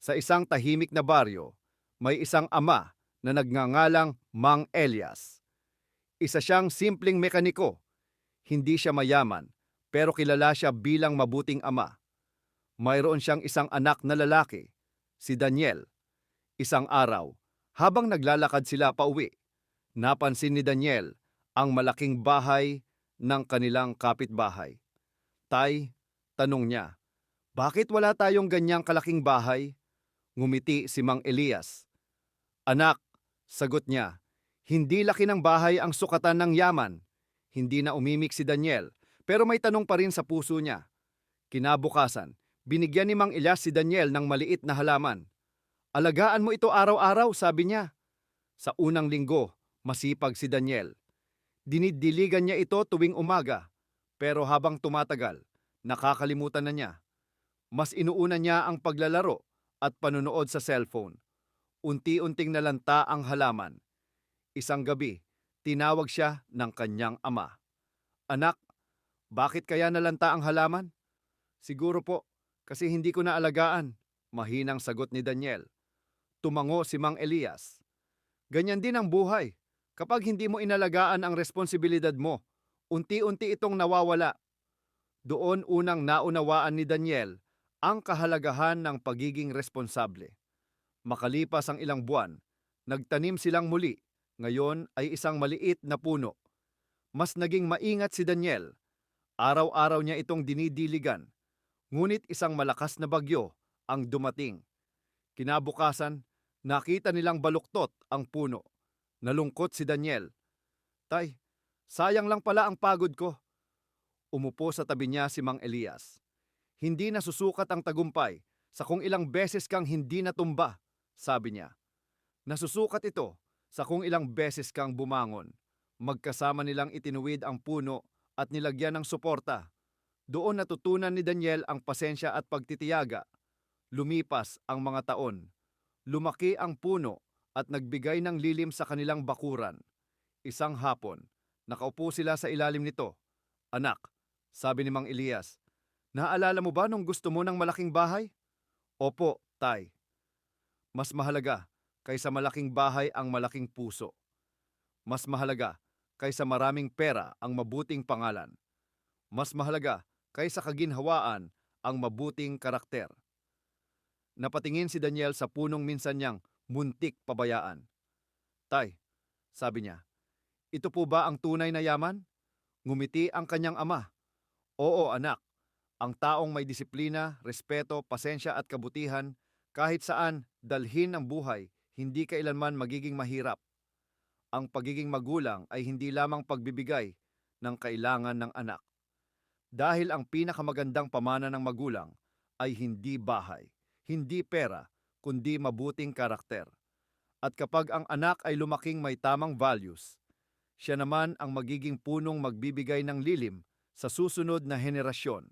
Sa isang tahimik na baryo, may isang ama na nagngangalang Mang Elias. Isa siyang simpleng mekaniko. Hindi siya mayaman, pero kilala siya bilang mabuting ama. Mayroon siyang isang anak na lalaki, si Daniel. Isang araw, habang naglalakad sila pauwi, napansin ni Daniel ang malaking bahay ng kanilang kapitbahay. Tay, tanong niya, bakit wala tayong ganyang kalaking bahay? Ngumiti si Mang Elias. Anak, sagot niya, hindi laki ng bahay ang sukatan ng yaman. Hindi na umimik si Daniel, pero may tanong pa rin sa puso niya. Kinabukasan, binigyan ni Mang Elias si Daniel ng maliit na halaman. Alagaan mo ito araw-araw, sabi niya. Sa unang linggo, masipag si Daniel. Dinidiligan niya ito tuwing umaga, pero habang tumatagal, nakakalimutan na niya. Mas inuuna niya ang paglalaro at panunood sa cellphone. Unti-unting nalanta ang halaman. Isang gabi, tinawag siya ng kanyang ama. Anak, bakit kaya nalanta ang halaman? Siguro po, kasi hindi ko naalagaan, mahinang sagot ni Daniel. Tumango si Mang Elias. Ganyan din ang buhay. Kapag hindi mo inalagaan ang responsibilidad mo, unti-unti itong nawawala. Doon unang naunawaan ni Daniel ang kahalagahan ng pagiging responsable. Makalipas ang ilang buwan, nagtanim silang muli. Ngayon ay isang maliit na puno. Mas naging maingat si Daniel. Araw-araw niya itong dinidiligan. Ngunit isang malakas na bagyo ang dumating. Kinabukasan, nakita nilang baluktot ang puno. Nalungkot si Daniel. Tay, sayang lang pala ang pagod ko. Umupo sa tabi niya si Mang Elias. Hindi nasusukat ang tagumpay sa kung ilang beses kang hindi natumba, sabi niya. Nasusukat ito sa kung ilang beses kang bumangon. Magkasama nilang itinuwid ang puno at nilagyan ng suporta. Doon natutunan ni Daniel ang pasensya at pagtitiyaga. Lumipas ang mga taon. Lumaki ang puno at nagbigay ng lilim sa kanilang bakuran. Isang hapon, nakaupo sila sa ilalim nito. Anak, sabi ni Mang Elias, naalala mo ba nung gusto mo ng malaking bahay? Opo, tay. Mas mahalaga kaysa malaking bahay ang malaking puso. Mas mahalaga kaysa maraming pera ang mabuting pangalan. Mas mahalaga kaysa kaginhawaan ang mabuting karakter. Napatingin si Daniel sa punong minsan niyang muntik pabayaan. Tay, sabi niya, ito po ba ang tunay na yaman? Ngumiti ang kanyang ama. Oo, anak. Ang taong may disiplina, respeto, pasensya at kabutihan, kahit saan dalhin ang buhay, hindi kailanman magiging mahirap. Ang pagiging magulang ay hindi lamang pagbibigay ng kailangan ng anak. Dahil ang pinakamagandang pamana ng magulang ay hindi bahay, hindi pera, kundi mabuting karakter. At kapag ang anak ay lumaking may tamang values, siya naman ang magiging punong magbibigay ng lilim sa susunod na henerasyon.